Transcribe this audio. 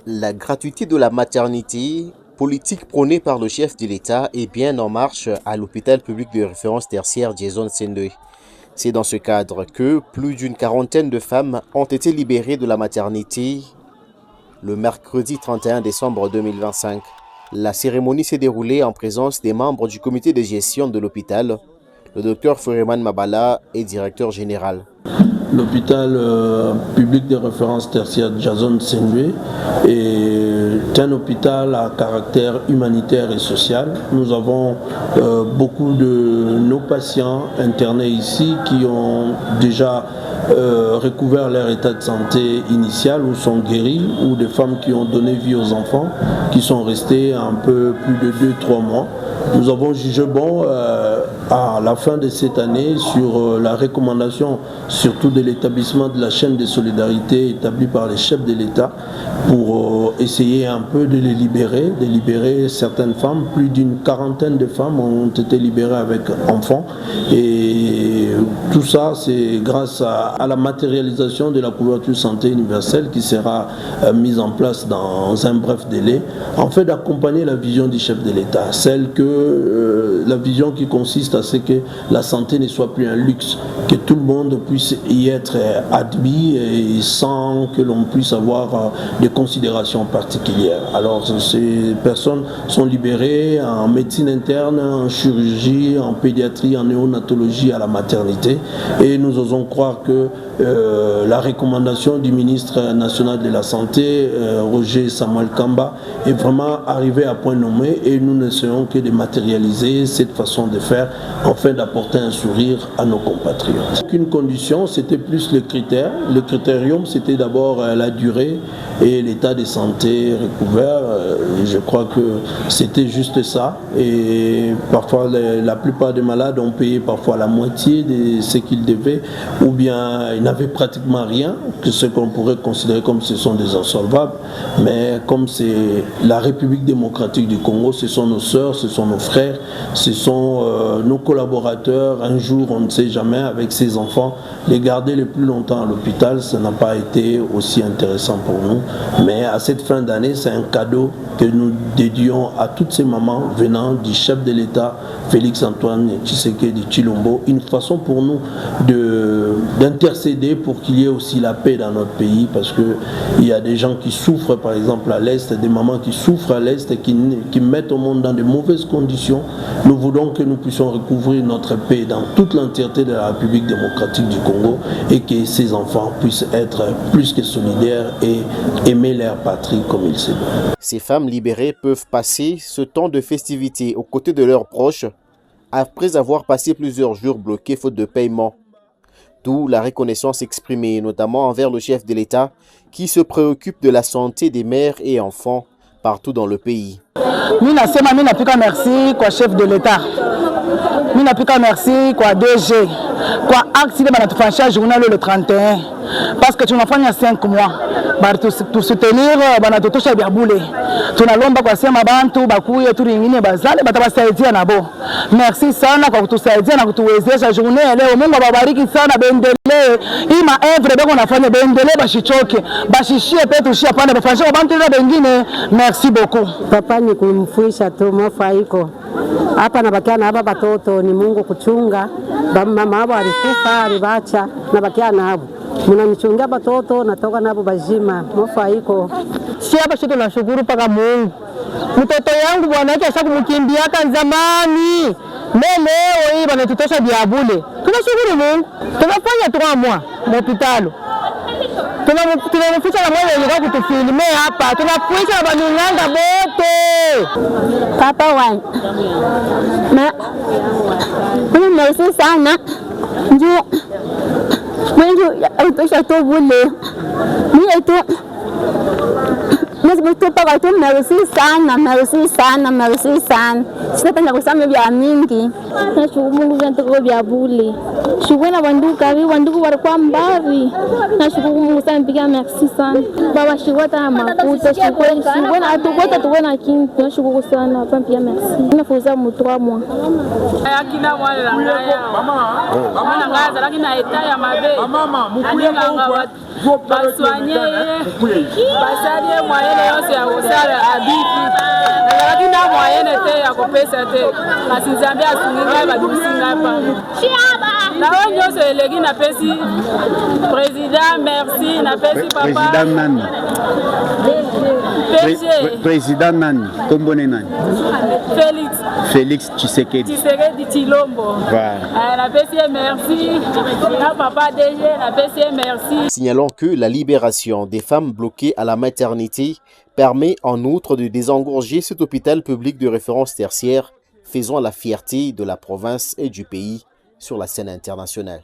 La gratuité de la maternité, politique prônée par le chef de l'État, est bien en marche à l'hôpital public de référence tertiaire Jason Sendwe. C'est dans ce cadre que plus d'une quarantaine de femmes ont été libérées de la maternité le mercredi 31 décembre 2025. La cérémonie s'est déroulée en présence des membres du comité de gestion de l'hôpital. Le docteur Foreman Mabala est directeur général. L'hôpital public de référence tertiaire Jason Sendwe est un hôpital à caractère humanitaire et social. Nous avons beaucoup de nos patients internés ici qui ont déjà recouvert leur état de santé initial ou sont guéris, ou des femmes qui ont donné vie aux enfants qui sont restés un peu plus de 2-3 mois. Nous avons jugé bon à la fin de cette année sur la recommandation surtout de l'établissement de la chaîne de solidarité établie par les chefs de l'État pour essayer un peu de les libérer certaines femmes. Plus d'une quarantaine de femmes ont été libérées avec enfants, et tout ça c'est grâce à la matérialisation de la couverture santé universelle qui sera mise en place dans un bref délai, en fait d'accompagner la vision du chef de l'État, celle que la vision qui consiste à ce que la santé ne soit plus un luxe, que tout le monde puisse y être admis et sans que l'on puisse avoir des considérations particulières. Alors ces personnes sont libérées en médecine interne, en chirurgie, en pédiatrie, en néonatologie, à la maternité, et nous osons croire que la recommandation du ministre national de la Santé, Roger Samuel Kamba, est vraiment arrivée à point nommé, et nous n'essayons que de matérialiser cette façon de faire afin d'apporter un sourire à nos compatriotes. Une condition, c'était plus le critère. Le critérium, c'était d'abord la durée et l'état de santé recouvert. Je crois que c'était juste ça, et parfois la plupart des malades ont payé parfois la moitié de ce qu'ils devaient, ou bien ils n'avaient pratiquement rien, que ce qu'on pourrait considérer comme ce sont des insolvables. Mais comme c'est la République démocratique du Congo, ce sont nos sœurs, ce sont nos frères, ce sont nos collaborateurs. Un jour, on ne sait jamais, avec ces enfants, les garder le plus longtemps à l'hôpital, ça n'a pas été aussi intéressant pour nous. Mais à cette fin d'année, c'est un cadeau que nous dédions à toutes ces mamans venant du chef de l'État, Félix Antoine Tshisekedi Tshilombo, une façon pour nous d'intercéder pour qu'il y ait aussi la paix dans notre pays, parce qu'il y a des gens qui souffrent, par exemple à l'Est, des mamans qui souffrent à l'Est et qui mettent au monde dans de mauvaises conditions. Nous voulons que nous puissions recouvrir notre paix dans toute l'entièreté de la République démocratique du Congo, et que ces enfants puissent être plus que solidaires et aimer leur patrie comme il se doit. Ces femmes libérées peuvent passer ce temps de festivité aux côtés de leurs proches après avoir passé plusieurs jours bloqués faute de paiement. D'où la reconnaissance exprimée, notamment envers le chef de l'État qui se préoccupe de la santé des mères et enfants partout dans le pays. Mina pika merci kwa chef de l'État. Mina pika merci kwa DG. Kwa acte de banatufanyisha journal le 31. Parce que tunafanya 5 mois. Bari tusoutenir banatutosha bya bule. Tunalomba kwa sema bantu bakuye turi ingine bazale batabasaidia nabo. Merci sana kwa kutusaidia na kutuwezesha journée leo. Mungu awabariki sana, bendelee. Ima evre beko nafanya bendelee, bashichoke. Bashishie petu tushia pande bafanyisha bantu na bengine. Merci beaucoup. Papa ni kumfuisha tu mofa iko. Hapa nabakia na hapa batoto ni Mungu kuchunga. Mama wao alikufa, alibacha nabakia nabo. Mnanichungia batoto natoka nabo bajima. Mofa iko. Si hapa sote tunashukuru paka Mungu. Mtoto yangu bwana yake sasa kumkimbiaka zamani. Leo hii banatutosha biabule. Tunashukuru Mungu. Tunafanya 3 mois hospitali. Tunamficha na mmoja yeye kutufilme hapa. Tunafuisha na baninganga bote. Papa wangu. Mimi merci sana. Ndio. Mwenye utosha tu bule. Mimi tu merci sana. Sinapenda kusema vya mingi. Nashukuru Mungu vya ntoko vya bule. Shukwena wandugu walikuwa mbali. Nashukuru Mungu sana, mpigia merci sana. Baba shikwata makuta, shukwena atukweta tukwena kintu. Nashukuru sana, hapa mpigia merci. Nafuza mutuwa mwa. Akina wale la ngaya. Mama na ngaya zalaki na eta ya mabe. Mama mukuye nganga baswanye. Basalie moyele yose ya usara abiki. Lakini na moyene te ya kopesa te. Kasinzambia asunginga badusinga hapa. Na onyo se elegi na pesi président merci na pesi papa. Président nani? Président nani? Kombone nani? Félix Tshisekedi. Tshisekedi Tshilombo. Voilà. Na pesi merci. Na papa DG na pesi merci. Signalons que la libération des femmes bloquées à la maternité permet en outre de désengorger cet hôpital public de référence tertiaire, faisant la fierté de la province et du pays sur la scène internationale.